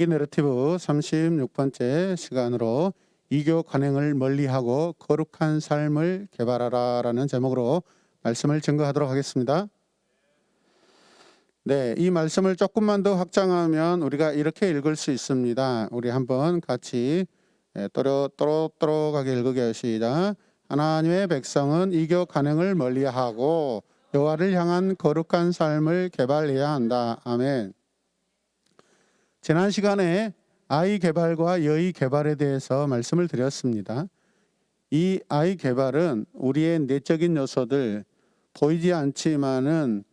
이 내러티브 36번째 시간으로 이교 관행을 멀리하고 거룩한 삶을 개발하라 라는 제목으로 말씀을 증거하도록 하겠습니다. 네, 이 말씀을 조금만 더 확장하면 우리가 이렇게 읽을 수 있습니다. 우리 한번 같이 또록또록하게 읽으게요. 시작. 하나님의 백성은 이교 관행을 멀리하고 여호와를 향한 거룩한 삶을 개발해야 한다. 아멘. 지난 시간에 아이 개발과 여의 개발에 대해서 말씀을 드렸습니다. 이 아이 개발은 우리의 내적인 요소들, 보이지 않지만은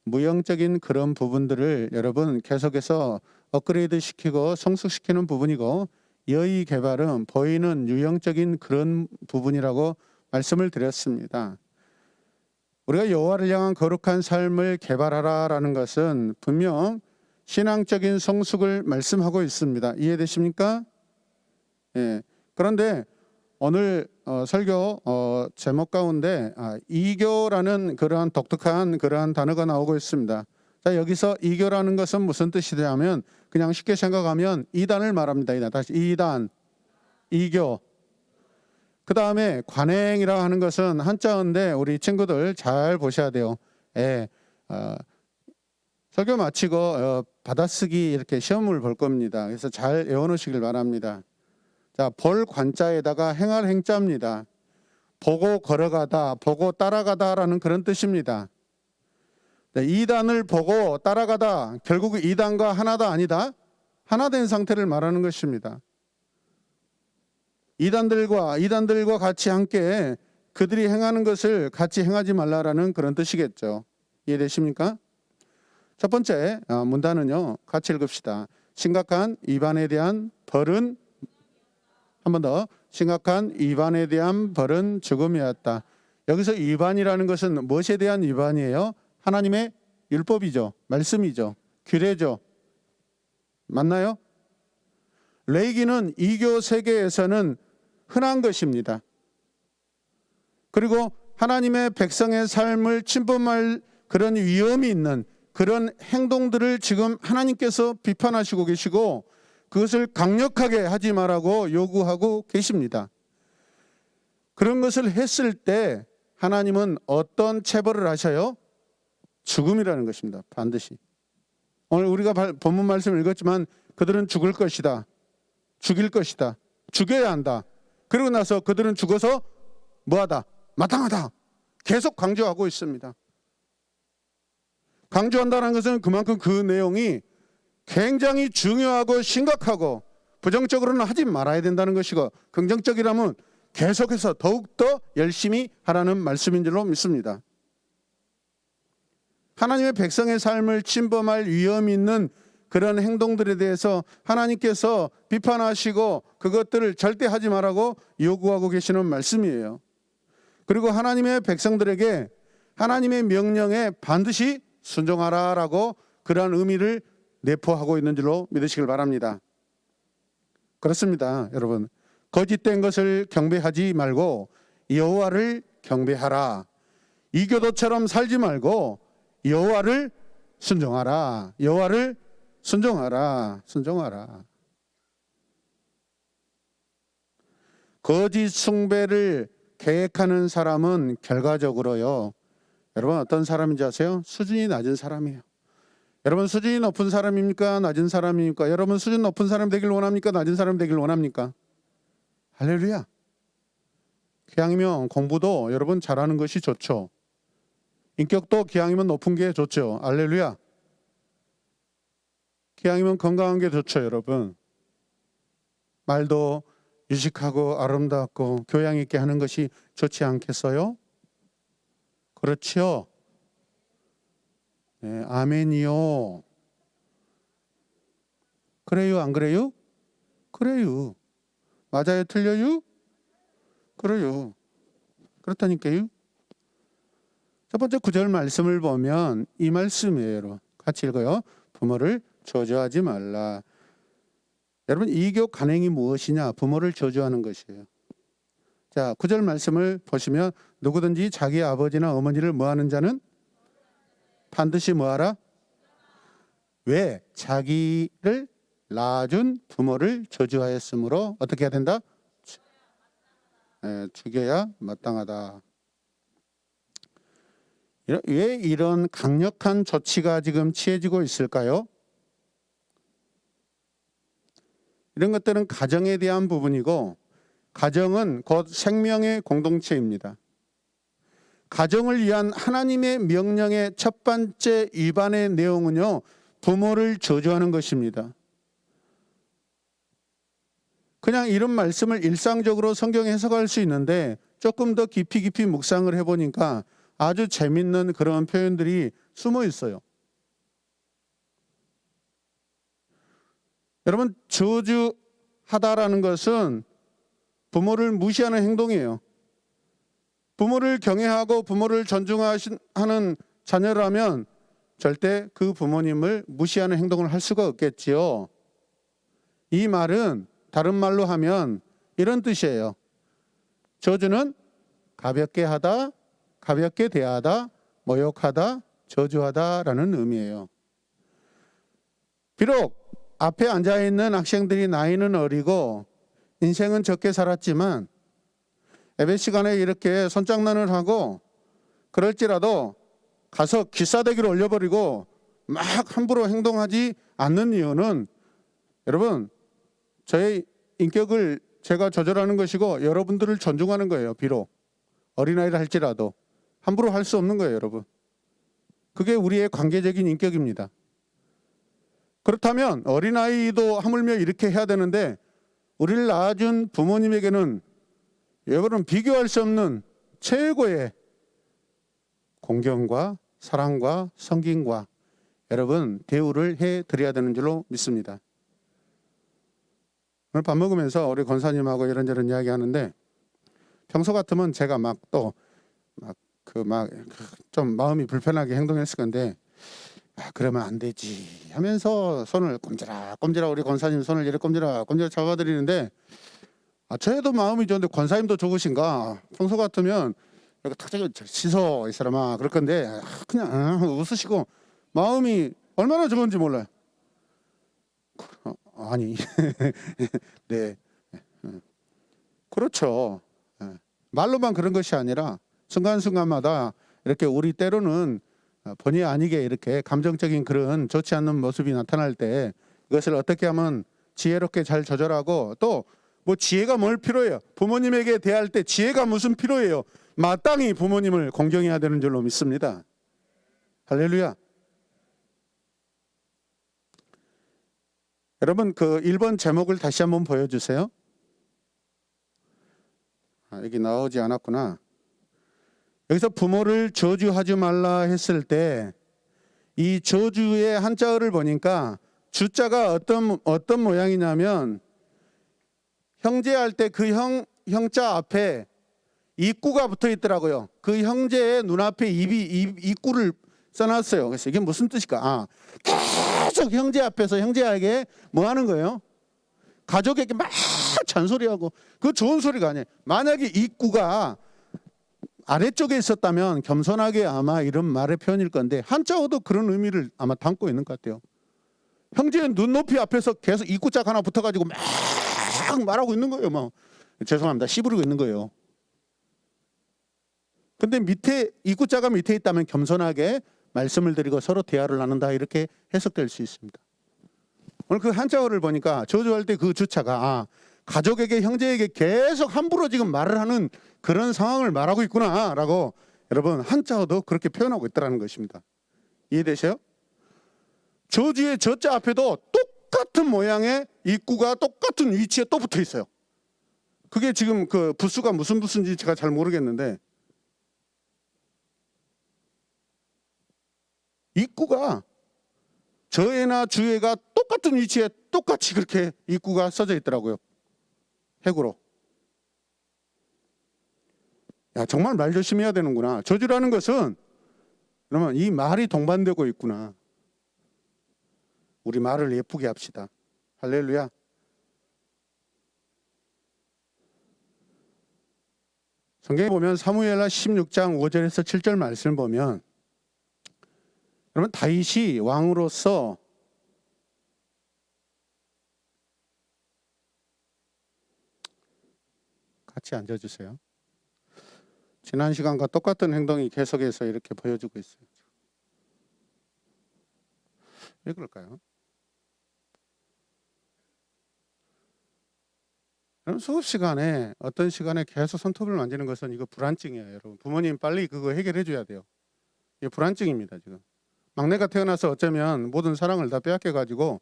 무형적인 그런 부분들을 여러분 계속해서 업그레이드 시키고 성숙시키는 부분이고, 여의 개발은 보이는 유형적인 그런 부분이라고 말씀을 드렸습니다. 우리가 여호와를 향한 거룩한 삶을 개발하라라는 것은 분명 신앙적인 성숙을 말씀하고 있습니다. 이해되십니까? 예. 그런데 오늘 설교 제목 가운데 이교라는 그러한 독특한 그러한 단어가 나오고 있습니다. 자, 여기서 이교라는 것은 무슨 뜻이냐면 그냥 쉽게 생각하면 이단을 말합니다. 이단. 다시 이단, 이교. 그 다음에 관행이라 하는 것은 한자어인데 우리 친구들 잘 보셔야 돼요. 예. 설교 마치고 받아쓰기 이렇게 시험을 볼 겁니다. 그래서 잘 외워놓으시길 바랍니다. 자, 볼 관자에다가 행할 행자입니다. 보고 걸어가다, 보고 따라가다라는 그런 뜻입니다. 네, 이단을 보고 따라가다, 결국 이단과 하나다 아니다? 하나 된 상태를 말하는 것입니다. 이단들과 같이 함께 그들이 행하는 것을 같이 행하지 말라라는 그런 뜻이겠죠. 이해되십니까? 첫 번째 문단은요, 같이 읽읍시다. 심각한 위반에 대한 벌은, 한 번 더, 심각한 위반에 대한 벌은 죽음이었다. 여기서 위반이라는 것은 무엇에 대한 위반이에요? 하나님의 율법이죠. 말씀이죠. 규례죠. 맞나요? 레이기는 이교 세계에서는 흔한 것입니다. 그리고 하나님의 백성의 삶을 침범할 그런 위험이 있는 그런 행동들을 지금 하나님께서 비판하시고 계시고 그것을 강력하게 하지 말라고 요구하고 계십니다. 그런 것을 했을 때 하나님은 어떤 체벌을 하셔요? 죽음이라는 것입니다. 반드시. 오늘 우리가 본문 말씀을 읽었지만 그들은 죽을 것이다. 죽일 것이다. 죽여야 한다. 그러고 나서 그들은 죽어서 뭐하다? 마땅하다. 계속 강조하고 있습니다. 강조한다는 것은 그만큼 그 내용이 굉장히 중요하고 심각하고 부정적으로는 하지 말아야 된다는 것이고 긍정적이라면 계속해서 더욱더 열심히 하라는 말씀인 줄로 믿습니다. 하나님의 백성의 삶을 침범할 위험이 있는 그런 행동들에 대해서 하나님께서 비판하시고 그것들을 절대 하지 말라고 요구하고 계시는 말씀이에요. 그리고 하나님의 백성들에게 하나님의 명령에 반드시 순종하라라고 그러한 의미를 내포하고 있는 줄로 믿으시길 바랍니다. 그렇습니다, 여러분. 거짓된 것을 경배하지 말고 여호와를 경배하라. 이교도처럼 살지 말고 여호와를 순종하라. 여호와를 순종하라. 순종하라. 거짓 숭배를 계획하는 사람은 결과적으로요, 여러분 어떤 사람인지 아세요? 수준이 낮은 사람이에요. 여러분 수준이 높은 사람입니까? 낮은 사람입니까? 여러분 수준 높은 사람 되길 원합니까? 낮은 사람 되길 원합니까? 할렐루야. 기왕이면 공부도 여러분 잘하는 것이 좋죠. 인격도 기왕이면 높은 게 좋죠. 할렐루야. 기왕이면 건강한 게 좋죠, 여러분. 말도 유식하고 아름답고 교양 있게 하는 것이 좋지 않겠어요? 그렇지요. 네, 아멘이요. 그래요, 안 그래요? 그래요. 맞아요, 틀려요? 그래요. 그렇다니까요. 첫 번째 9절 말씀을 보면 이 말씀이에요, 여러분. 같이 읽어요. 부모를 저주하지 말라. 여러분, 이교 관행이 무엇이냐? 부모를 저주하는 것이에요. 자, 9절 말씀을 보시면 누구든지 자기 아버지나 어머니를 뭐하는 자는 반드시 뭐하라? 왜? 자기를 낳아준 부모를 저주하였으므로 어떻게 해야 된다? 죽여야 마땅하다. 왜 이런 강력한 조치가 지금 취해지고 있을까요? 이런 것들은 가정에 대한 부분이고, 가정은 곧 생명의 공동체입니다. 가정을 위한 하나님의 명령의 첫 번째 위반의 내용은요, 부모를 저주하는 것입니다. 그냥 이런 말씀을 일상적으로 성경 해석할 수 있는데 조금 더 깊이 묵상을 해보니까 아주 재밌는 그런 표현들이 숨어 있어요. 여러분, 저주하다라는 것은 부모를 무시하는 행동이에요. 부모를 경외하고 부모를 존중하는 자녀라면 절대 그 부모님을 무시하는 행동을 할 수가 없겠지요. 이 말은 다른 말로 하면 이런 뜻이에요. 저주는 가볍게 하다, 가볍게 대하다, 모욕하다, 저주하다라는 의미예요. 비록 앞에 앉아있는 학생들이 나이는 어리고 인생은 적게 살았지만 예배 시간에 이렇게 손장난을 하고 그럴지라도 가서 기싸대기를 올려버리고 막 함부로 행동하지 않는 이유는 여러분, 저의 인격을 제가 조절하는 것이고 여러분들을 존중하는 거예요. 비록 어린아이를 할지라도 함부로 할 수 없는 거예요, 여러분. 그게 우리의 관계적인 인격입니다. 그렇다면 어린아이도 하물며 이렇게 해야 되는데 우리를 낳아준 부모님에게는 여러분 비교할 수 없는 최고의 공경과 사랑과 섬김과 여러분 대우를 해드려야 되는 줄로 믿습니다. 오늘 밥 먹으면서 우리 권사님하고 이런저런 이야기 하는데 평소 같으면 제가 좀 마음이 불편하게 행동했을 건데 그러면 안 되지 하면서 손을 꼼지락 우리 권사님 손을 이렇게 꼼지락 잡아드리는데 저희도 마음이 좋은데 권사님도 좋으신가? 평소 같으면 이렇게 탁 씻어 이 사람아 그럴 건데 그냥 웃으시고 마음이 얼마나 좋은지 몰라요. 아니 네 그렇죠. 말로만 그런 것이 아니라 순간순간마다 이렇게 우리 때로는 본의 아니게 이렇게 감정적인 그런 좋지 않는 모습이 나타날 때 이것을 어떻게 하면 지혜롭게 잘 조절하고 또 뭐 지혜가 뭘 필요해요? 부모님에게 대할 때 지혜가 무슨 필요해요? 마땅히 부모님을 공경해야 되는 줄로 믿습니다. 할렐루야. 여러분 그 1번 제목을 다시 한번 보여주세요. 여기 나오지 않았구나. 여기서 부모를 저주하지 말라 했을 때 이 저주의 한자어를 보니까 주자가 어떤 모양이냐면 형제할 때 그 형자 앞에 입구가 붙어 있더라고요. 그 형제의 눈앞에 입구를 써놨어요. 그래서 이게 무슨 뜻일까? 계속 형제 앞에서 형제에게 뭐 하는 거예요? 가족에게 막 잔소리하고 그 좋은 소리가 아니에요. 만약에 입구가 아래쪽에 있었다면 겸손하게 아마 이런 말의 표현일 건데 한자어도 그런 의미를 아마 담고 있는 것 같아요. 형제의 눈높이 앞에서 계속 입구짝 하나 붙어가지고 막 말하고 있는 거예요. 죄송합니다. 씨부리고 있는 거예요. 근데 입구자가 밑에 있다면 겸손하게 말씀을 드리고 서로 대화를 나눈다 이렇게 해석될 수 있습니다. 오늘 그 한자어를 보니까 저주할 때 그 주차가 가족에게 형제에게 계속 함부로 지금 말을 하는 그런 상황을 말하고 있구나라고 여러분 한자어도 그렇게 표현하고 있다는 것입니다. 이해되세요? 저주의 저자 앞에도 똑같은 모양의 입구가 똑같은 위치에 또 붙어 있어요. 그게 지금 그 부수가 무슨 부수인지 제가 잘 모르겠는데 입구가 저애나 주애가 똑같은 위치에 똑같이 그렇게 입구가 써져 있더라고요. 핵으로. 야, 정말 말 조심해야 되는구나. 저주라는 것은 그러면 이 말이 동반되고 있구나. 우리 말을 예쁘게 합시다. 할렐루야. 성경에 보면 사무엘하 16장 5절에서 7절 말씀을 보면 여러분 다윗이 왕으로서 같이 앉아주세요. 지난 시간과 똑같은 행동이 계속해서 이렇게 보여주고 있어요. 왜 그럴까요? 그럼 수업 시간에 어떤 시간에 계속 손톱을 만지는 것은 이거 불안증이에요, 여러분. 부모님 빨리 그거 해결해 줘야 돼요. 이게 불안증입니다, 지금. 막내가 태어나서 어쩌면 모든 사랑을 다 빼앗겨 가지고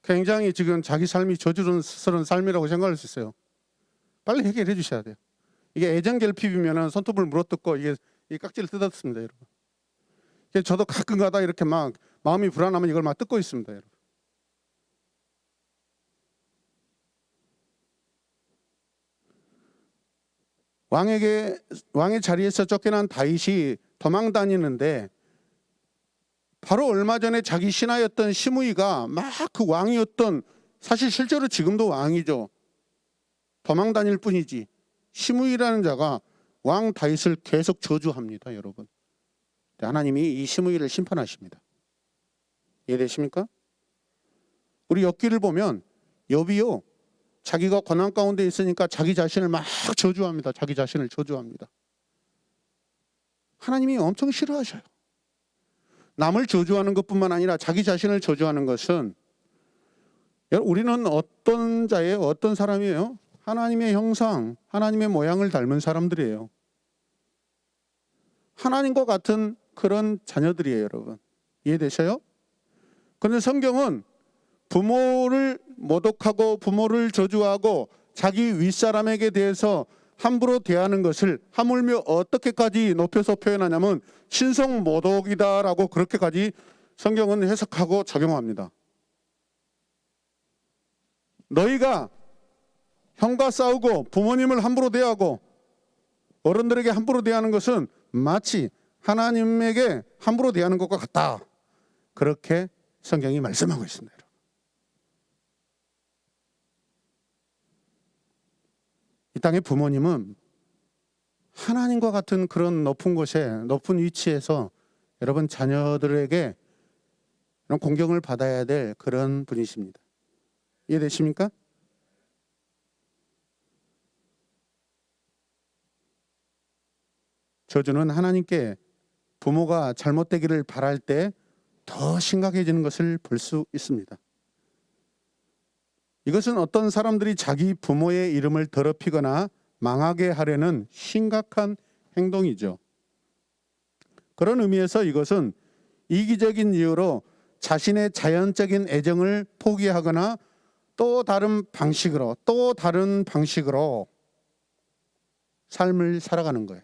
굉장히 지금 자기 삶이 저주스러운 삶이라고 생각할 수 있어요. 빨리 해결해 주셔야 돼요. 이게 애정 결핍이면은 손톱을 물어뜯고 이게 이 깍지를 뜯었습니다, 여러분. 저도 가끔 가다 이렇게 막 마음이 불안하면 이걸 막 뜯고 있습니다, 여러분. 왕의 자리에서 쫓겨난 다윗이 도망 다니는데 바로 얼마 전에 자기 신하였던 시므이가 막 그 왕이었던, 사실 실제로 지금도 왕이죠. 도망 다닐 뿐이지. 시므이라는 자가 왕 다윗을 계속 저주합니다, 여러분. 하나님이 이 시므이를 심판하십니다. 이해되십니까? 우리 욥기를 보면 욥이요, 자기가 고난 가운데 있으니까 자기 자신을 막 저주합니다. 자기 자신을 저주합니다. 하나님이 엄청 싫어하셔요. 남을 저주하는 것뿐만 아니라 자기 자신을 저주하는 것은, 우리는 어떤 자예요? 어떤 사람이에요? 하나님의 형상, 하나님의 모양을 닮은 사람들이에요. 하나님과 같은 그런 자녀들이에요, 여러분. 이해되셔요? 그런데 성경은 부모를 모독하고 부모를 저주하고 자기 윗사람에게 대해서 함부로 대하는 것을 하물며 어떻게까지 높여서 표현하냐면 신성 모독이다라고 그렇게까지 성경은 해석하고 적용합니다. 너희가 형과 싸우고 부모님을 함부로 대하고 어른들에게 함부로 대하는 것은 마치 하나님에게 함부로 대하는 것과 같다. 그렇게 성경이 말씀하고 있습니다. 이 땅의 부모님은 하나님과 같은 그런 높은 곳에, 높은 위치에서 여러분 자녀들에게 그런 공경을 받아야 될 그런 분이십니다. 이해되십니까? 저주는 하나님께 부모가 잘못되기를 바랄 때 더 심각해지는 것을 볼 수 있습니다. 이것은 어떤 사람들이 자기 부모의 이름을 더럽히거나 망하게 하려는 심각한 행동이죠. 그런 의미에서 이것은 이기적인 이유로 자신의 자연적인 애정을 포기하거나 또 다른 방식으로 삶을 살아가는 거예요.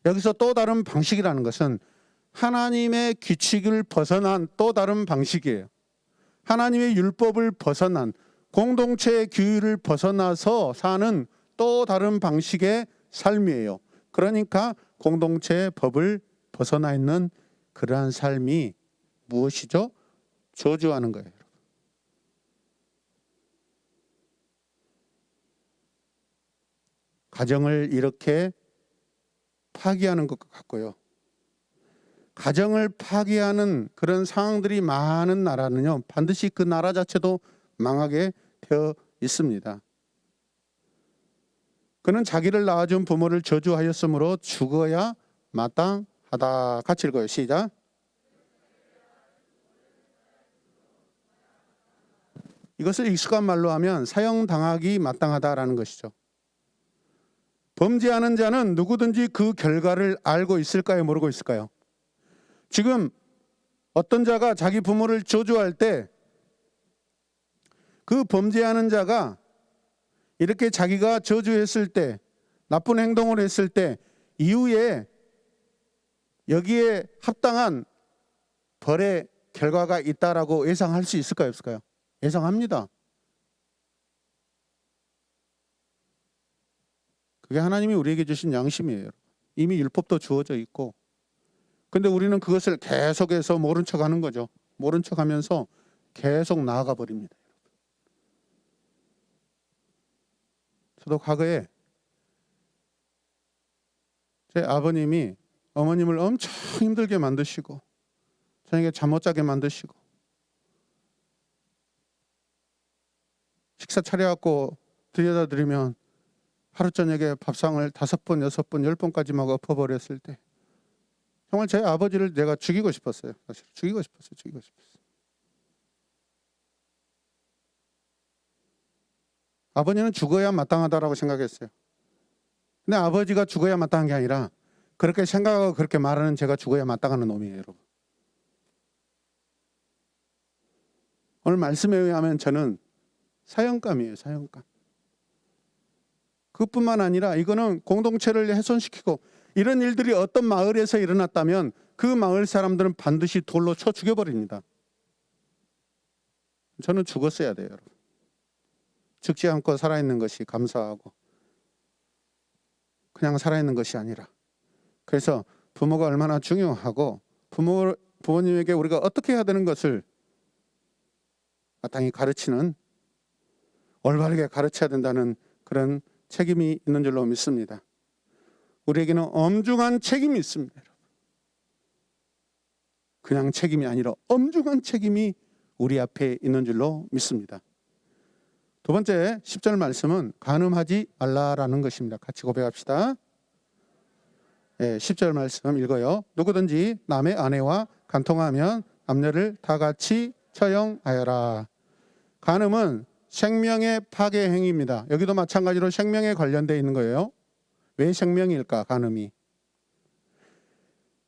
여기서 또 다른 방식이라는 것은 하나님의 규칙을 벗어난 또 다른 방식이에요. 하나님의 율법을 벗어난, 공동체의 규율을 벗어나서 사는 또 다른 방식의 삶이에요. 그러니까 공동체의 법을 벗어나 있는 그러한 삶이 무엇이죠? 저주하는 거예요. 가정을 이렇게 파기하는 것 같고요. 가정을 파기하는 그런 상황들이 많은 나라는요, 반드시 그 나라 자체도 망하게 되어 있습니다. 그는 자기를 낳아준 부모를 저주하였으므로 죽어야 마땅하다. 같이 읽어요. 시작. 이것을 익숙한 말로 하면 사형당하기 마땅하다라는 것이죠. 범죄하는 자는 누구든지 그 결과를 알고 있을까요? 모르고 있을까요? 지금 어떤 자가 자기 부모를 저주할 때 그 범죄하는 자가 이렇게 자기가 저주했을 때, 나쁜 행동을 했을 때 이후에 여기에 합당한 벌의 결과가 있다라고 예상할 수 있을까요? 없을까요? 예상합니다. 그게 하나님이 우리에게 주신 양심이에요. 이미 율법도 주어져 있고. 근데 우리는 그것을 계속해서 모른 척하는 거죠. 모른 척하면서 계속 나아가 버립니다. 저도 과거에 제 아버님이 어머님을 엄청 힘들게 만드시고 저에게 잠 못 자게 만드시고 식사 차려갖고 들여다 드리면 하루 저녁에 밥상을 5번, 6번, 10번까지 막 엎어버렸을 때 정말 제 아버지를 내가 죽이고 싶었어요. 사실 죽이고 싶었어요. 아버지는 죽어야 마땅하다라고 생각했어요. 근데 아버지가 죽어야 마땅한 게 아니라 그렇게 생각하고 그렇게 말하는 제가 죽어야 마땅한 놈이에요, 여러분. 오늘 말씀에 의하면 저는 사형감이에요, 사형감. 그뿐만 아니라 이거는 공동체를 훼손시키고 이런 일들이 어떤 마을에서 일어났다면 그 마을 사람들은 반드시 돌로 쳐 죽여버립니다. 저는 죽었어야 돼요, 여러분. 죽지 않고 살아있는 것이 감사하고 그냥 살아있는 것이 아니라 그래서 부모가 얼마나 중요하고 부모님에게 우리가 어떻게 해야 되는 것을 마땅히 가르치는 올바르게 가르쳐야 된다는 그런 책임이 있는 줄로 믿습니다. 우리에게는 엄중한 책임이 있습니다. 그냥 책임이 아니라 엄중한 책임이 우리 앞에 있는 줄로 믿습니다. 두 번째 10절 말씀은 간음하지 말라라는 것입니다. 같이 고백합시다. 10절 말씀 읽어요. 누구든지 남의 아내와 간통하면 남녀를 다 같이 처형하여라. 간음은 생명의 파괴 행위입니다. 여기도 마찬가지로 생명에 관련되어 있는 거예요. 왜 생명일까? 간음이.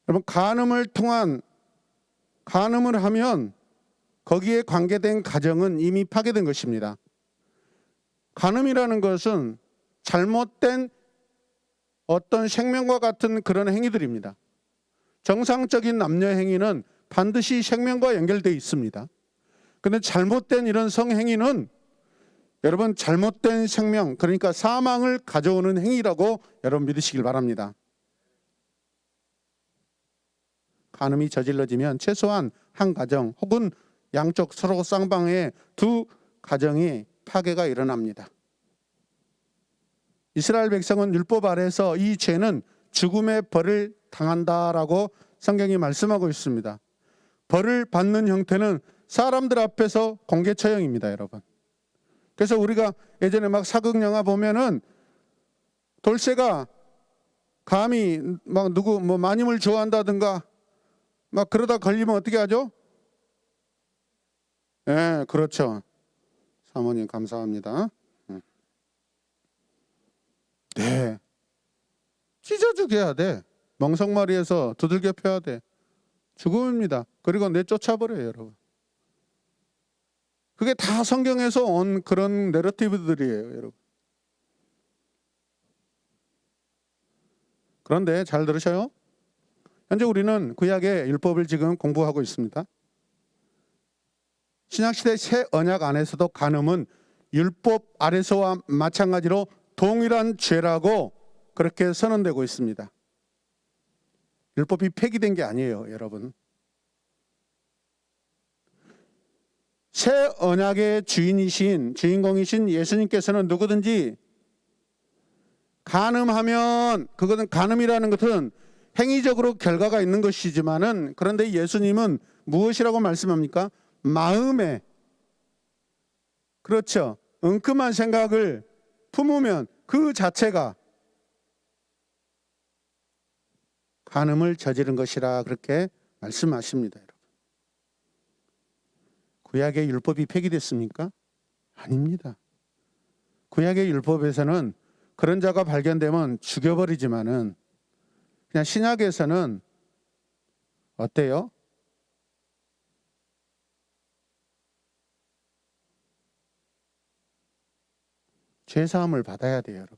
여러분, 간음을 하면 거기에 관계된 가정은 이미 파괴된 것입니다. 간음이라는 것은 잘못된 어떤 생명과 같은 그런 행위들입니다. 정상적인 남녀 행위는 반드시 생명과 연결되어 있습니다. 그런데 잘못된 이런 성행위는 여러분 잘못된 생명, 그러니까 사망을 가져오는 행위라고 여러분 믿으시길 바랍니다. 간음이 저질러지면 최소한 한 가정 혹은 양쪽 서로 쌍방의 두 가정이 파괴가 일어납니다. 이스라엘 백성은 율법 아래서 이 죄는 죽음의 벌을 당한다라고 성경이 말씀하고 있습니다. 벌을 받는 형태는 사람들 앞에서 공개 처형입니다, 여러분. 그래서 우리가 예전에 막 사극 영화 보면은 돌쇠가 감히 막 누구 뭐 마님을 좋아한다든가 막 그러다 걸리면 어떻게 하죠? 네, 그렇죠. 사모님 감사합니다. 네, 찢어 죽여야 돼. 멍석마리에서 두들겨 펴야 돼. 죽음입니다. 그리고 내쫓아버려요, 여러분. 그게 다 성경에서 온 그런 내러티브들이에요, 여러분. 그런데 잘 들으셔요. 현재 우리는 구약의 율법을 지금 공부하고 있습니다. 신약시대 새 언약 안에서도 간음은 율법 아래서와 마찬가지로 동일한 죄라고 그렇게 선언되고 있습니다. 율법이 폐기된 게 아니에요, 여러분. 새 언약의 주인공이신 예수님께서는 누구든지 간음하면, 그것은 간음이라는 것은 행위적으로 결과가 있는 것이지만은, 그런데 예수님은 무엇이라고 말씀합니까? 마음에, 그렇죠, 은큼한 생각을 품으면 그 자체가 간음을 저지른 것이라 그렇게 말씀하십니다, 여러분. 구약의 율법이 폐기됐습니까? 아닙니다. 구약의 율법에서는 그런 자가 발견되면 죽여버리지만은 그냥 신약에서는 어때요? 죄사함을 받아야 돼요, 여러분.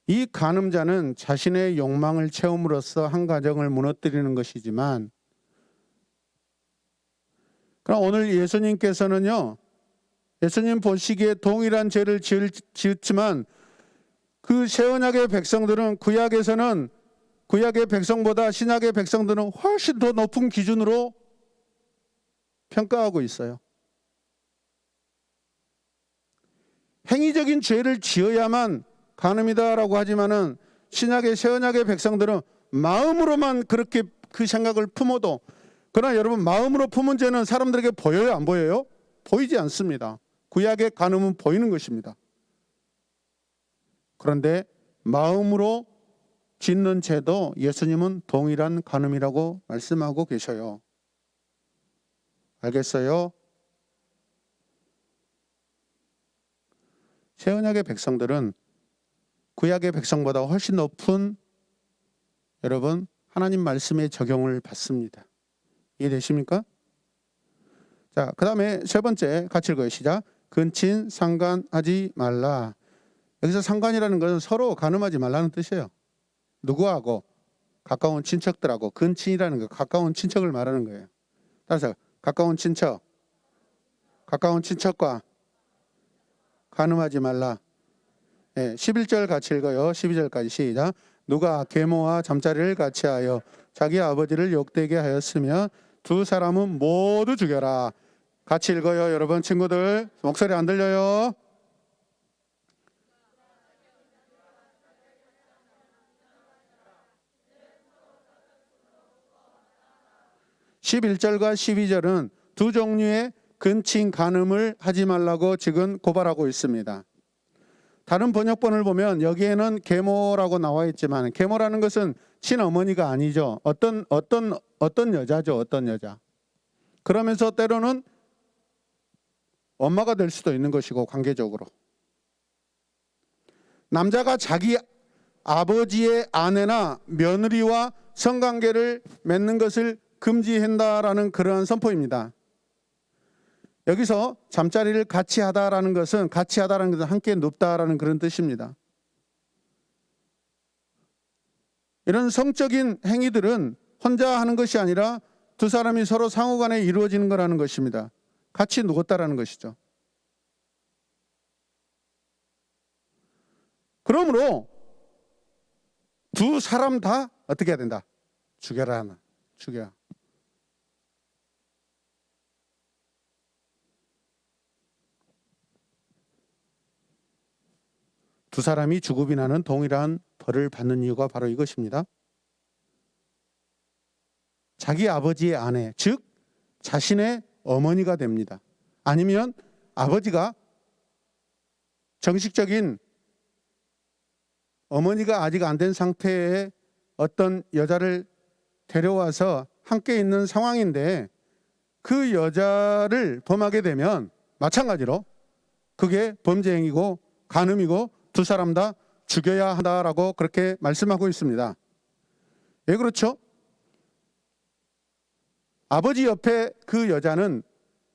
이 간음자는 자신의 욕망을 채움으로써 한 가정을 무너뜨리는 것이지만, 그럼 오늘 예수님께서는요, 예수님 보시기에 동일한 죄를 지었지만 그 새언약의 백성들은 구약에서는 구약의 백성보다 신약의 백성들은 훨씬 더 높은 기준으로 평가하고 있어요. 행위적인 죄를 지어야만 간음이다라고 하지만은 신약의 새언약의 백성들은 마음으로만 그렇게 그 생각을 품어도, 그러나 여러분 마음으로 품은 죄는 사람들에게 보여요, 안 보여요? 보이지 않습니다. 구약의 간음은 보이는 것입니다. 그런데 마음으로 짓는 죄도 예수님은 동일한 간음이라고 말씀하고 계셔요. 알겠어요? 새 언약의 백성들은 구약의 백성보다 훨씬 높은 여러분 하나님 말씀의 적용을 받습니다. 이해되십니까? 자, 그 다음에 세 번째 같이 읽어요. 시작. 근친 상간하지 말라. 여기서 상간이라는 것은 서로 간음하지 말라는 뜻이에요. 누구하고? 가까운 친척들하고. 근친이라는 거 가까운 친척을 말하는 거예요. 따라서 가까운 친척, 가까운 친척과 간음하지 말라. 11절 같이 읽어요. 12절까지 시작. 누가 계모와 잠자리를 같이 하여 자기 아버지를 욕되게 하였으며 두 사람은 모두 죽여라. 같이 읽어요. 여러분 친구들 목소리 안 들려요? (11절과) (12절은) 두 종류의 근친 간음을 하지 말라고 지금 고발하고 있습니다. 다른 번역본을 보면 여기에는 계모라고 나와 있지만 계모라는 것은 친어머니가 아니죠. 어떤 여자죠. 어떤 여자. 그러면서 때로는 엄마가 될 수도 있는 것이고 관계적으로. 남자가 자기 아버지의 아내나 며느리와 성관계를 맺는 것을 금지한다라는 그러한 선포입니다. 여기서 잠자리를 같이 하다라는 것은 함께 눕다라는 그런 뜻입니다. 이런 성적인 행위들은 혼자 하는 것이 아니라 두 사람이 서로 상호간에 이루어지는 거라는 것입니다. 같이 누웠다라는 것이죠. 그러므로 두 사람 다 어떻게 해야 된다? 죽여라. 죽여. 두 사람이 죽음이 나는 동일한 벌을 받는 이유가 바로 이것입니다. 자기 아버지의 아내, 즉 자신의 어머니가 됩니다. 아니면 아버지가 정식적인 어머니가 아직 안 된 상태의 어떤 여자를 데려와서 함께 있는 상황인데 그 여자를 범하게 되면 마찬가지로 그게 범죄 행위고 간음이고 두 사람 다 죽여야 한다라고 그렇게 말씀하고 있습니다. 왜 그렇죠? 아버지 옆에 그 여자는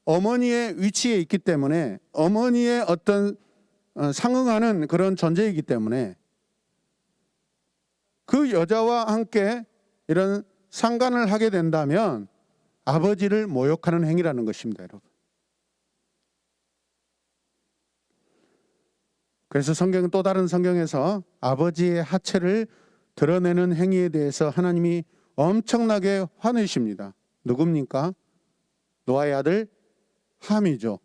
어머니의 위치에 있기 때문에 어머니의 어떤 상응하는 그런 존재이기 때문에 그 여자와 함께 이런 상관을 하게 된다면 아버지를 모욕하는 행위라는 것입니다, 여러분. 그래서 성경은 또 다른 성경에서 아버지의 하체를 드러내는 행위에 대해서 하나님이 엄청나게 화내십니다. 누굽니까? 노아의 아들 함이죠.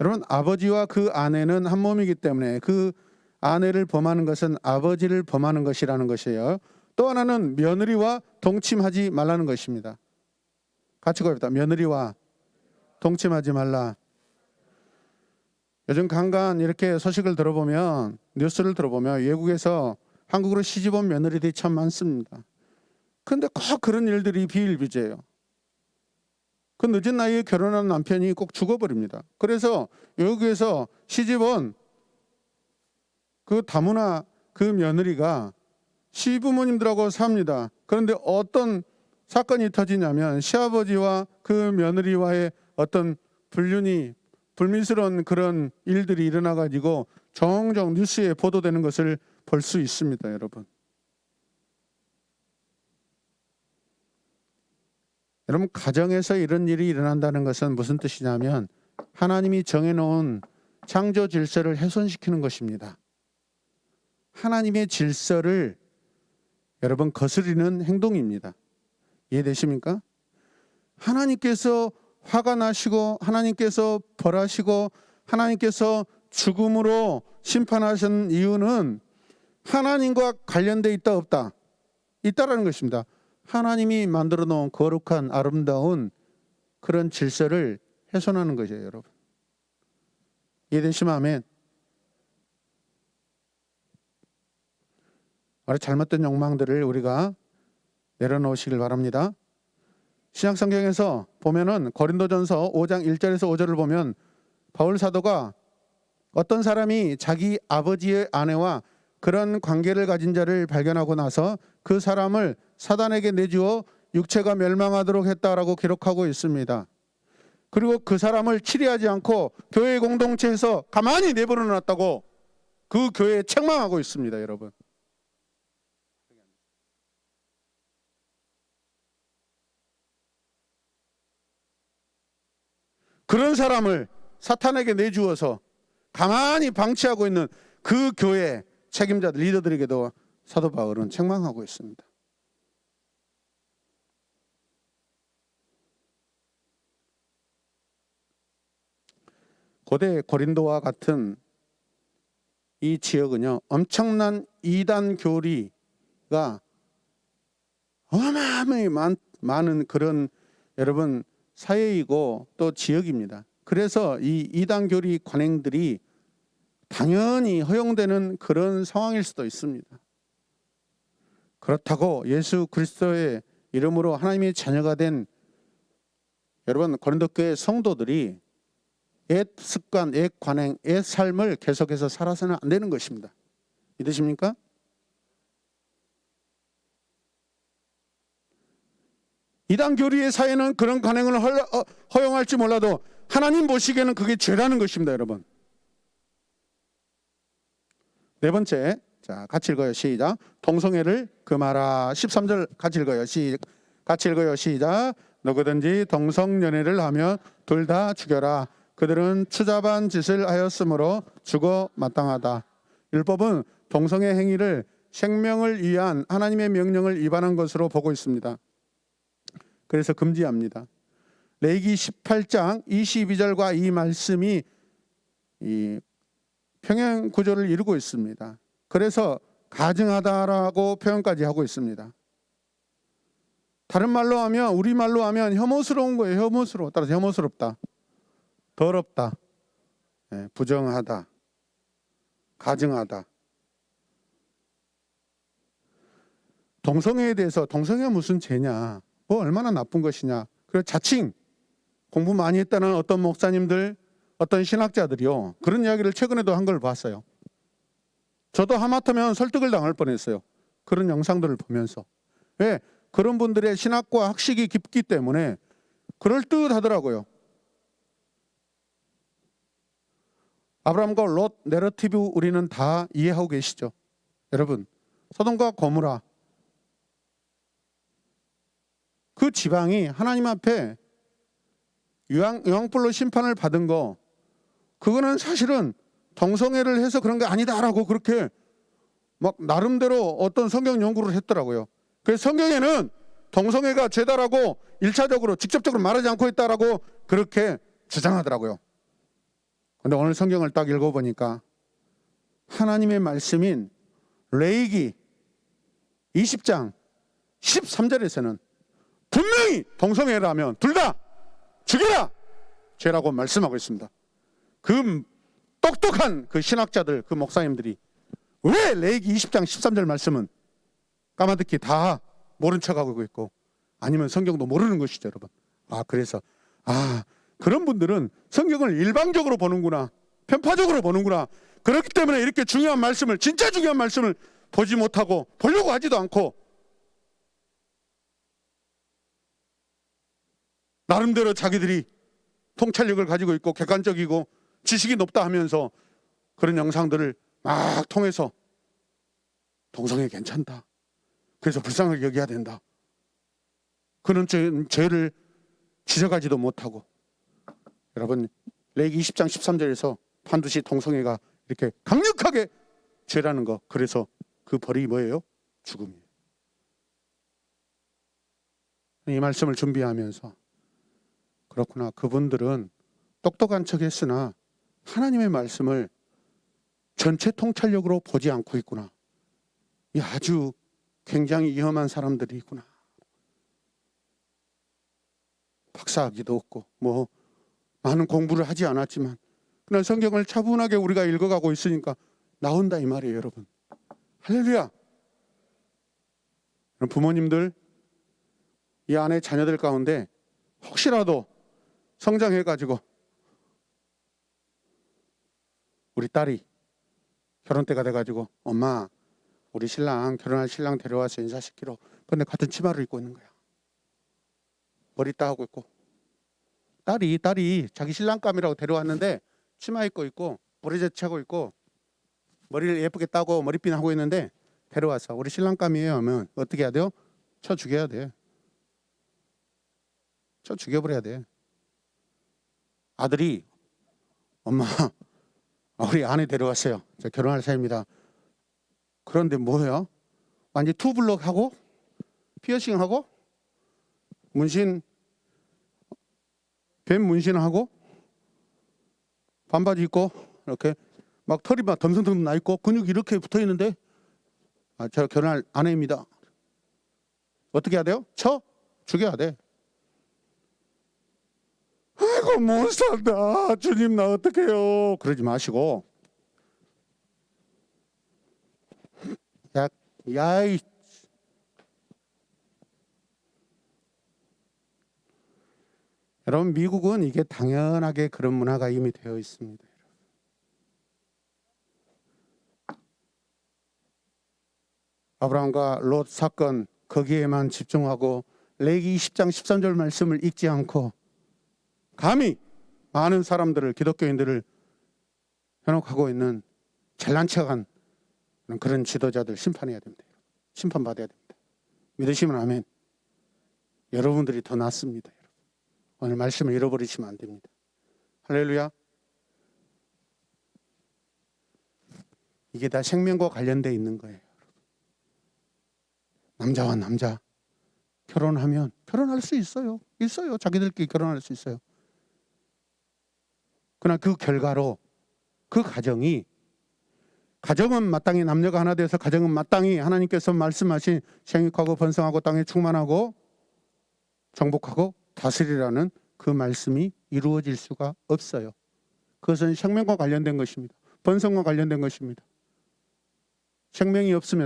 여러분, 아버지와 그 아내는 한 몸이기 때문에 그 아내를 범하는 것은 아버지를 범하는 것이라는 것이에요. 또 하나는 며느리와 동침하지 말라는 것입니다. 같이 고합니다. 며느리와 동침하지 말라. 요즘 간간 이렇게 소식을 들어보면, 뉴스를 들어보면 외국에서 한국으로 시집온 며느리들이 참 많습니다. 그런데 꼭 그런 일들이 비일비재해요. 그 늦은 나이에 결혼한 남편이 꼭 죽어버립니다. 그래서 외국에서 시집온 그 다문화 그 며느리가 시부모님들하고 삽니다. 그런데 어떤 사건이 터지냐면 시아버지와 그 며느리와의 어떤 불미스러운 그런 일들이 일어나가지고 종종 뉴스에 보도되는 것을 볼 수 있습니다, 여러분. 여러분, 가정에서 이런 일이 일어난다는 것은 무슨 뜻이냐면 하나님이 정해놓은 창조 질서를 훼손시키는 것입니다. 하나님의 질서를 여러분 거스리는 행동입니다. 이해되십니까? 하나님께서 화가 나시고 하나님께서 벌하시고 하나님께서 죽음으로 심판하신 이유는 하나님과 관련돼 있다 없다? 있다라는 것입니다. 하나님이 만들어 놓은 거룩한 아름다운 그런 질서를 훼손하는 거죠, 여러분. 이해되시면 아멘. 우리 잘못된 욕망들을 우리가 내려놓으시길 바랍니다. 신약성경에서 보면은 고린도전서 5장 1절에서 5절을 보면 바울 사도가 어떤 사람이 자기 아버지의 아내와 그런 관계를 가진 자를 발견하고 나서 그 사람을 사단에게 내주어 육체가 멸망하도록 했다라고 기록하고 있습니다. 그리고 그 사람을 치리하지 않고 교회 공동체에서 가만히 내버려 놨다고 그 교회에 책망하고 있습니다, 여러분. 그런 사람을 사탄에게 내주어서 가만히 방치하고 있는 그 교회 책임자들, 리더들에게도 사도 바울은 책망하고 있습니다. 고대 고린도와 같은 이 지역은요, 엄청난 이단 교리가 어마어마하게 많은 그런 여러분 사회이고 또 지역입니다. 그래서 이 이단 교리 관행들이 당연히 허용되는 그런 상황일 수도 있습니다. 그렇다고 예수 그리스도의 이름으로 하나님의 자녀가 된 여러분 고린도 교회 성도들이 옛 습관, 옛 관행, 옛 삶을 계속해서 살아서는 안 되는 것입니다. 믿으십니까? 이단 교리의 사회는 그런 관행을 허용할지 몰라도 하나님 보시기에는 그게 죄라는 것입니다, 여러분. 네 번째, 자 같이 읽어요. 시작. 동성애를 금하라. 13절 같이 읽어요. 같이 읽어요. 시작. 누구든지 동성연애를 하면 둘 다 죽여라. 그들은 추잡한 짓을 하였으므로 죽어 마땅하다. 율법은 동성애 행위를 생명을 위한 하나님의 명령을 위반한 것으로 보고 있습니다. 그래서 금지합니다. 레위기 18장 22절과 이 말씀이 이 평행 구조를 이루고 있습니다. 그래서 가증하다라고 표현까지 하고 있습니다. 다른 말로 하면, 우리 말로 하면 혐오스러운 거예요. 혐오스러워. 따라서 혐오스럽다, 더럽다, 부정하다, 가증하다. 동성애에 대해서 동성애가 무슨 죄냐, 뭐 얼마나 나쁜 것이냐. 그래서 자칭 공부 많이 했다는 어떤 목사님들, 어떤 신학자들이요, 그런 이야기를 최근에도 한 걸 봤어요. 저도 하마터면 설득을 당할 뻔했어요. 그런 영상들을 보면서. 왜? 그런 분들의 신학과 학식이 깊기 때문에 그럴듯하더라고요. 아브라함과 롯 내러티브 우리는 다 이해하고 계시죠? 여러분, 소돔과 고모라, 그 지방이 하나님 앞에 유황불로 심판을 받은 거, 그거는 사실은 동성애를 해서 그런 게 아니다라고 그렇게 막 나름대로 어떤 성경 연구를 했더라고요. 그래서 성경에는 동성애가 죄다라고 1차적으로 직접적으로 말하지 않고 있다라고 그렇게 주장하더라고요. 근데 오늘 성경을 딱 읽어보니까 하나님의 말씀인 레위기 20장 13절에서는 분명히 동성애라면 둘 다 죽여라! 죄라고 말씀하고 있습니다. 그 똑똑한 그 신학자들, 그 목사님들이 왜 레위기 20장 13절 말씀은 까마득히 다 모른 척하고 있고, 아니면 성경도 모르는 것이죠, 여러분. 그래서 그런 분들은 성경을 일방적으로 보는구나, 편파적으로 보는구나. 그렇기 때문에 이렇게 중요한 말씀을, 진짜 중요한 말씀을 보지 못하고 보려고 하지도 않고 나름대로 자기들이 통찰력을 가지고 있고 객관적이고 지식이 높다 하면서 그런 영상들을 막 통해서 동성애 괜찮다, 그래서 불쌍하게 여겨야 된다, 그런 죄를 지적하지도 못하고. 여러분, 레위기 20장 13절에서 반드시 동성애가 이렇게 강력하게 죄라는 거, 그래서 그 벌이 뭐예요? 죽음이에요. 이 말씀을 준비하면서 그렇구나, 그분들은 똑똑한 척 했으나 하나님의 말씀을 전체 통찰력으로 보지 않고 있구나. 이 아주 굉장히 위험한 사람들이 있구나. 박사학위도 없고 뭐 많은 공부를 하지 않았지만 그냥 성경을 차분하게 우리가 읽어가고 있으니까 나온다 이 말이에요, 여러분. 할렐루야. 부모님들 이 안에 자녀들 가운데 혹시라도 성장해가지고 우리 딸이 결혼 때가 돼가지고 엄마 우리 신랑 결혼할 신랑 데려와서 인사시키러. 근데 같은 치마를 입고 있는 거야. 머리 따하고 있고 딸이 자기 신랑감이라고 데려왔는데 치마 입고 있고 머리 제치하고 있고 머리를 예쁘게 따고 머리핀 하고 있는데 데려와서 우리 신랑감이에요 하면 어떻게 해야 돼요? 쳐 죽여야 돼. 쳐 죽여버려야 돼. 아들이 엄마 우리 아내 데려왔어요. 저 결혼할 사이입니다. 그런데 뭐예요? 완전 투블럭하고 피어싱하고 문신 뱀 문신하고 반바지 입고 이렇게 막 털이 막 덤성덤성 나 있고 근육이 이렇게 붙어 있는데 저 결혼할 아내입니다. 어떻게 해야 돼요? 쳐 죽여야 돼. 아이고 못 산다. 주님 나 어떡해요. 그러지 마시고 야이 여러분 미국은 이게 당연하게 그런 문화가 이미 되어 있습니다. 아브라함과 롯 사건 거기에만 집중하고 레위기 20장 13절 말씀을 읽지 않고 감히 많은 사람들을 기독교인들을 현혹하고 있는 잘난 척한 그런 지도자들 심판해야 됩니다. 심판받아야 됩니다. 믿으시면 아멘. 여러분들이 더 낫습니다. 오늘 말씀을 잃어버리시면 안 됩니다. 할렐루야. 이게 다 생명과 관련되어 있는 거예요. 남자와 남자 결혼하면 결혼할 수 있어요. 자기들끼리 결혼할 수 있어요. 그러나 그 결과로 그 가정은 마땅히 남녀가 하나 되어서 가정은 마땅히 하나님께서 말씀하신 생육하고 번성하고 땅에 충만하고 정복하고 다스리라는 그 말씀이 이루어질 수가 없어요. 그것은 생명과 관련된 것입니다. 번성과 관련된 것입니다.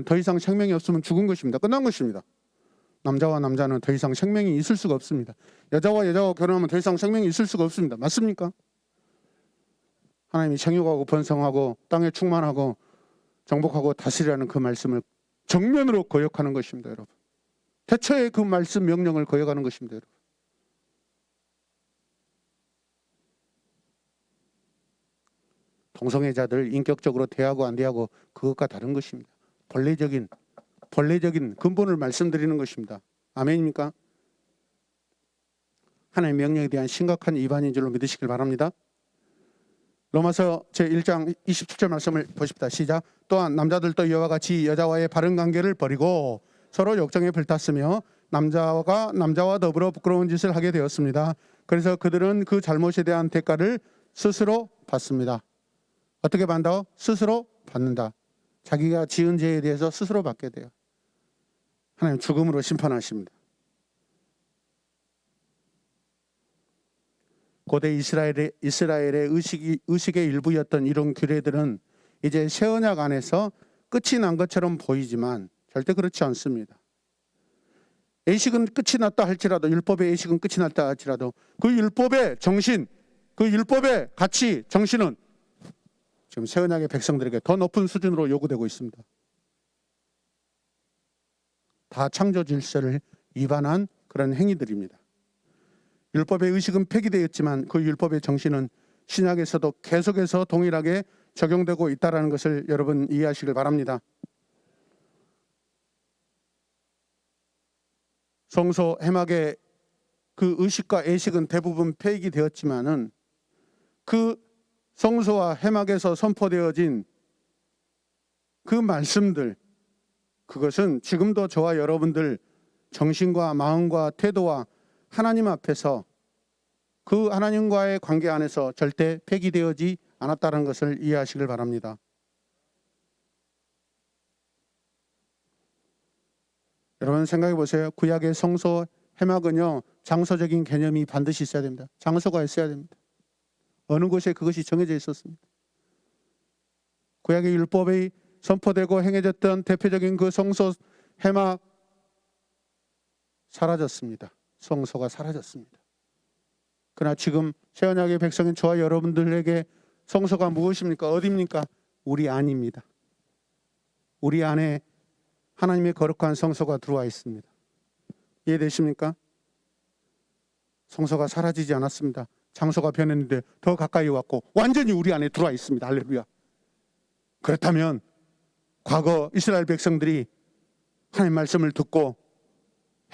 더 이상 생명이 없으면 죽은 것입니다. 끝난 것입니다. 남자와 남자는 더 이상 생명이 있을 수가 없습니다. 여자와 여자가 결혼하면 더 이상 생명이 있을 수가 없습니다. 맞습니까? 하나님이 생육하고 번성하고 땅에 충만하고 정복하고 다스리라는 그 말씀을 정면으로 거역하는 것입니다, 여러분. 대처의 그 말씀 명령을 거역하는 것입니다, 여러분. 동성애자들 인격적으로 대하고 안 대하고 그것과 다른 것입니다. 본래적인 근본을 말씀드리는 것입니다. 아멘입니까? 하나님의 명령에 대한 심각한 위반인 줄로 믿으시길 바랍니다. 로마서 제1장 27절 말씀을 보십시다. 시작. 또한 남자들도 이와 같이 여자와의 바른 관계를 버리고 서로 욕정에 불탔으며 남자와 더불어 부끄러운 짓을 하게 되었습니다. 그래서 그들은 그 잘못에 대한 대가를 스스로 받습니다. 어떻게 받는다? 스스로 받는다. 자기가 지은 죄에 대해서 스스로 받게 돼요. 하나님 죽음으로 심판하십니다. 고대 이스라엘의 의식의 일부였던 이런 규례들은 이제 새 언약 안에서 끝이 난 것처럼 보이지만 절대 그렇지 않습니다. 예식은 끝이 났다 할지라도, 율법의 예식은 끝이 났다 할지라도 그 율법의 정신, 그 율법의 가치, 정신은 지금 새 언약의 백성들에게 더 높은 수준으로 요구되고 있습니다. 다 창조 질서를 위반한 그런 행위들입니다. 율법의 의식은 폐기되었지만 그 율법의 정신은 신약에서도 계속해서 동일하게 적용되고 있다는 것을 여러분 이해하시길 바랍니다. 성소 회막의 그 의식과 예식은 대부분 폐기되었지만은 그 성소와 회막에서 선포되어진 그 말씀들, 그것은 지금도 저와 여러분들 정신과 마음과 태도와 하나님 앞에서 그 하나님과의 관계 안에서 절대 폐기되어지 않았다는 것을 이해하시길 바랍니다. 여러분 생각해 보세요. 구약의 성소 회막은요 장소적인 개념이 반드시 있어야 됩니다. 장소가 있어야 됩니다. 어느 곳에 그것이 정해져 있었습니다. 구약의 율법이 선포되고 행해졌던 대표적인 그 성소 회막 사라졌습니다. 성소가 사라졌습니다. 그러나 지금 새 언약의 백성인 저와 여러분들에게 성소가 무엇입니까? 어디입니까? 우리 안입니다. 우리 안에 하나님의 거룩한 성소가 들어와 있습니다. 이해되십니까? 성소가 사라지지 않았습니다. 장소가 변했는데 더 가까이 왔고 완전히 우리 안에 들어와 있습니다. 할렐루야. 그렇다면 과거 이스라엘 백성들이 하나님 말씀을 듣고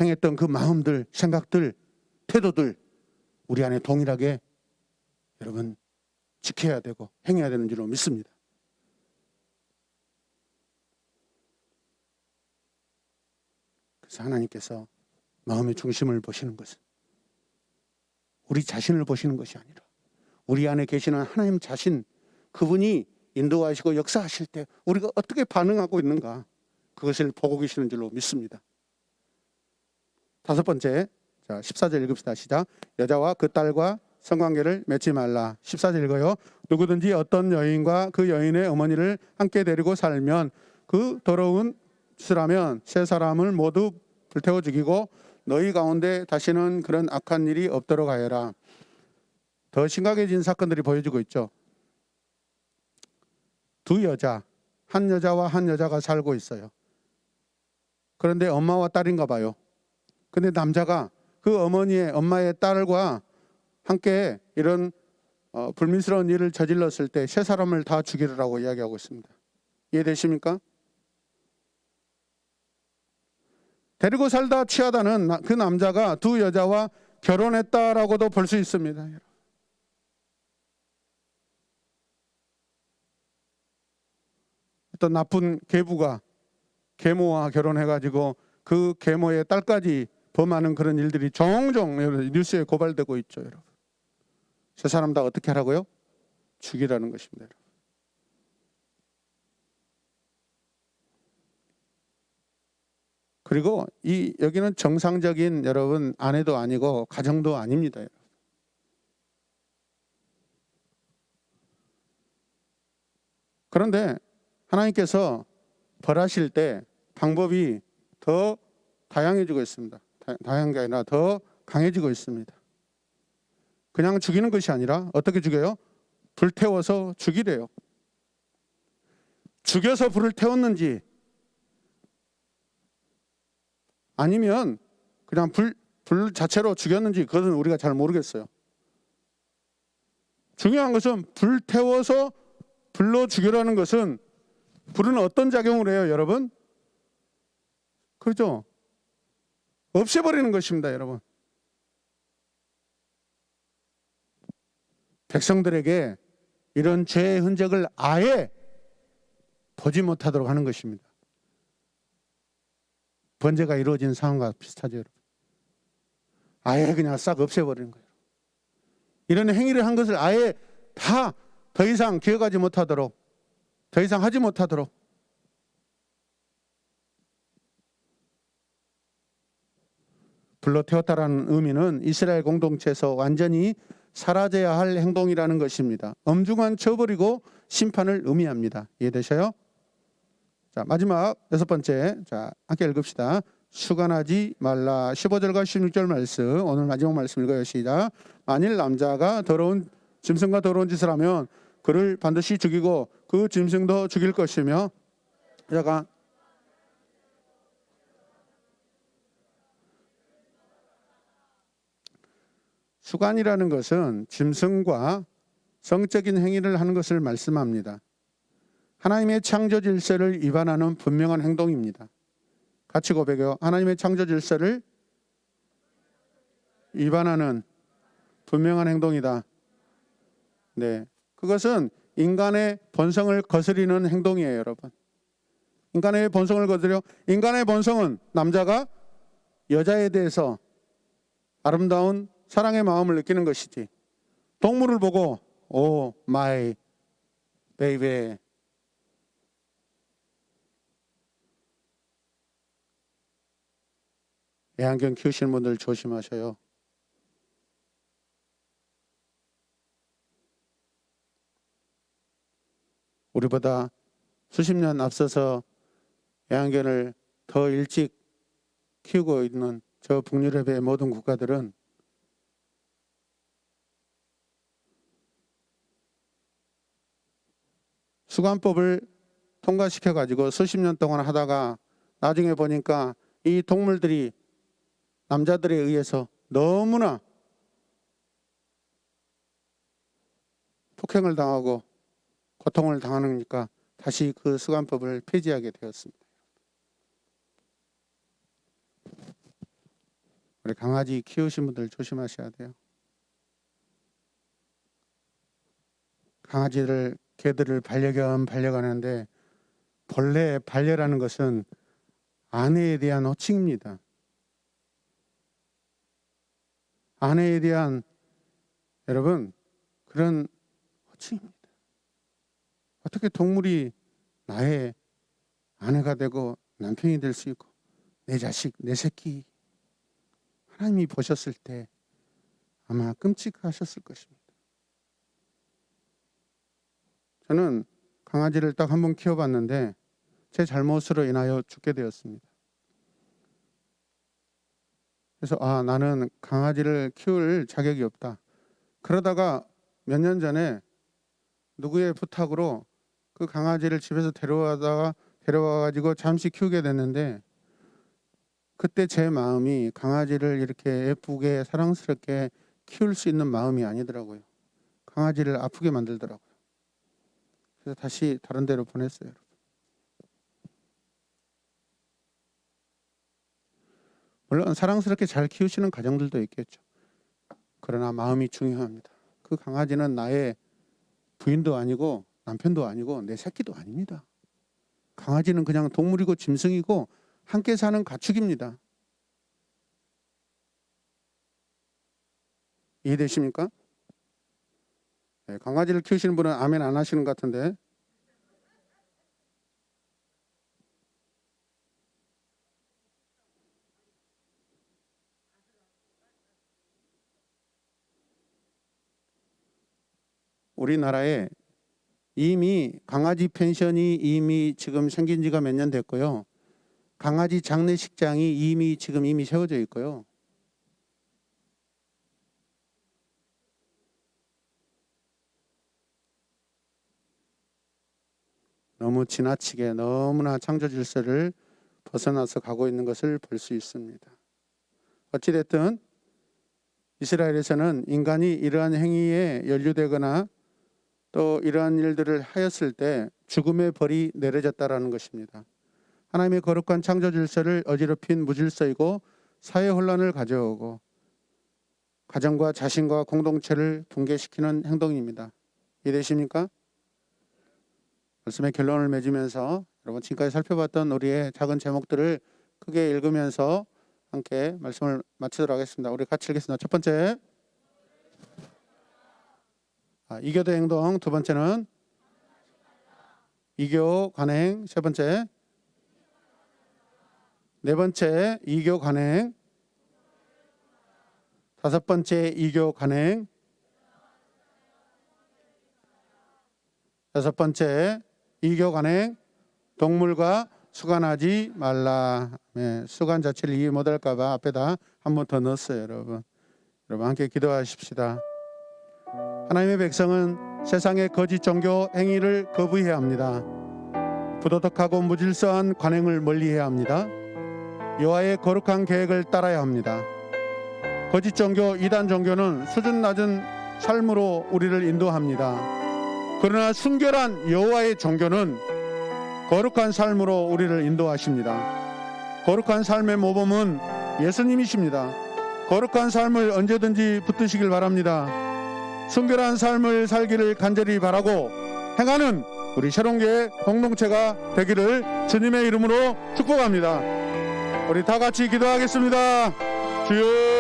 행했던 그 마음들, 생각들, 태도들 우리 안에 동일하게 여러분 지켜야 되고 행해야 되는 줄로 믿습니다. 그래서 하나님께서 마음의 중심을 보시는 것은 우리 자신을 보시는 것이 아니라 우리 안에 계시는 하나님 자신, 그분이 인도하시고 역사하실 때 우리가 어떻게 반응하고 있는가, 그것을 보고 계시는 줄로 믿습니다. 다섯 번째, 자 14절 읽읍시다. 시작. 여자와 그 딸과 성관계를 맺지 말라. 14절 읽어요. 누구든지 어떤 여인과 그 여인의 어머니를 함께 데리고 살면 그 더러운 짓을 하면 세 사람을 모두 불태워 죽이고 너희 가운데 다시는 그런 악한 일이 없도록 하여라. 더 심각해진 사건들이 보여지고 있죠. 두 여자, 한 여자와 한 여자가 살고 있어요. 그런데 엄마와 딸인가 봐요. 근데 남자가 그 엄마의 딸과 함께 이런 불미스러운 일을 저질렀을 때 세 사람을 다 죽이라고 이야기하고 있습니다. 이해되십니까? 데리고 살다 취하다는 그 남자가 두 여자와 결혼했다라고도 볼 수 있습니다. 어떤 나쁜 계부가 계모와 결혼해가지고 그 계모의 딸까지 범하는 그런 일들이 종종 뉴스에 고발되고 있죠, 여러분. 저 사람 다 어떻게 하라고요? 죽이라는 것입니다, 여러분. 그리고 여기는 정상적인 여러분 아내도 아니고 가정도 아닙니다, 여러분. 그런데 하나님께서 벌하실 때 방법이 더 다양해지고 있습니다. 다양한 게 아니라 더 강해지고 있습니다. 그냥 죽이는 것이 아니라 어떻게 죽여요? 불태워서 죽이래요. 죽여서 불을 태웠는지 아니면 그냥 불 자체로 죽였는지 그것은 우리가 잘 모르겠어요. 중요한 것은 불태워서 불로 죽이라는 것은 불은 어떤 작용을 해요, 여러분? 그렇죠? 없애버리는 것입니다, 여러분. 백성들에게 이런 죄의 흔적을 아예 보지 못하도록 하는 것입니다. 번제가 이루어진 상황과 비슷하죠, 여러분. 아예 그냥 싹 없애버리는 거예요. 이런 행위를 한 것을 아예 다 더 이상 기억하지 못하도록, 더 이상 하지 못하도록. 불로 태웠다라는 의미는 이스라엘 공동체에서 완전히 사라져야 할 행동이라는 것입니다. 엄중한 처벌이고 심판을 의미합니다. 이해되셔요? 자, 마지막 여섯 번째, 자 함께 읽읍시다. 수간하지 말라. 15절과 16절 말씀, 오늘 마지막 말씀 읽어요. 시작. 만일 남자가 짐승과 더러운 짓을 하면 그를 반드시 죽이고 그 짐승도 죽일 것이며, 여자가 수간이라는 것은 짐승과 성적인 행위를 하는 것을 말씀합니다. 하나님의 창조 질서를 위반하는 분명한 행동입니다. 같이 고백해요. 하나님의 창조 질서를 위반하는 분명한 행동이다. 네, 그것은 인간의 본성을 거스리는 행동이에요, 여러분. 인간의 본성을 거스려. 인간의 본성은 남자가 여자에 대해서 아름다운 사랑의 마음을 느끼는 것이지, 동물을 보고 오 마이 베이베, 애완견 키우시는 분들 조심하셔요. 우리보다 수십 년 앞서서 애완견을 더 일찍 키우고 있는 저 북유럽의 모든 국가들은 수관법을 통과시켜 가지고 수십 년 동안 하다가 나중에 보니까 이 동물들이 남자들에 의해서 너무나 폭행을 당하고 고통을 당하니까 다시 그 수관법을 폐지하게 되었습니다. 우리 강아지 키우신 분들 조심하셔야 돼요. 개들을 반려하는데 본래 반려라는 것은 아내에 대한 호칭입니다. 아내에 대한 여러분 그런 호칭입니다. 어떻게 동물이 나의 아내가 되고 남편이 될 수 있고 내 자식, 내 새끼 하나님이 보셨을 때 아마 끔찍하셨을 것입니다. 저는 강아지를 딱 한 번 키워봤는데 제 잘못으로 인하여 죽게 되었습니다. 그래서 나는 강아지를 키울 자격이 없다. 그러다가 몇 년 전에 누구의 부탁으로 그 강아지를 집에서 데려와가지고 잠시 키우게 됐는데 그때 제 마음이 강아지를 이렇게 예쁘게 사랑스럽게 키울 수 있는 마음이 아니더라고요. 강아지를 아프게 만들더라고요. 그래서 다시 다른 데로 보냈어요. 물론 사랑스럽게 잘 키우시는 가정들도 있겠죠. 그러나 마음이 중요합니다. 그 강아지는 나의 부인도 아니고 남편도 아니고 내 새끼도 아닙니다. 강아지는 그냥 동물이고 짐승이고 함께 사는 가축입니다. 이해되십니까? 네, 강아지를 키우시는 분은 아멘 안 하시는 것 같은데 우리나라에 이미 강아지 펜션이 이미 지금 생긴 지가 몇 년 됐고요. 강아지 장례식장이 이미 세워져 있고요. 너무 지나치게 너무나 창조 질서를 벗어나서 가고 있는 것을 볼 수 있습니다. 어찌됐든 이스라엘에서는 인간이 이러한 행위에 연루되거나 또 이러한 일들을 하였을 때 죽음의 벌이 내려졌다라는 것입니다. 하나님의 거룩한 창조 질서를 어지럽힌 무질서이고 사회 혼란을 가져오고 가정과 자신과 공동체를 붕괴시키는 행동입니다. 이해되십니까? 말씀의 결론을 맺으면서 여러분 지금까지 살펴봤던 우리의 작은 제목들을 크게 읽으면서 함께 말씀을 마치도록 하겠습니다. 우리 같이 읽겠습니다. 첫 번째, 이교도 행동. 두 번째는 이교 관행. 세 번째, 네 번째 이교 관행. 다섯 번째 이교 관행. 여섯 번째 이교 관행. 동물과 수간하지 말라. 네, 수간 자체를 이해 못할까 봐 앞에다 한 번 더 넣었어요. 여러분 함께 기도하십시다. 하나님의 백성은 세상의 거짓 종교 행위를 거부해야 합니다. 부도덕하고 무질서한 관행을 멀리해야 합니다. 여호와의 거룩한 계획을 따라야 합니다. 거짓 종교, 이단 종교는 수준 낮은 삶으로 우리를 인도합니다. 그러나 순결한 여호와의 종교는 거룩한 삶으로 우리를 인도하십니다. 거룩한 삶의 모범은 예수님이십니다. 거룩한 삶을 언제든지 붙드시길 바랍니다. 순결한 삶을 살기를 간절히 바라고 행하는 우리 새로운교회 공동체가 되기를 주님의 이름으로 축복합니다. 우리 다 같이 기도하겠습니다. 주여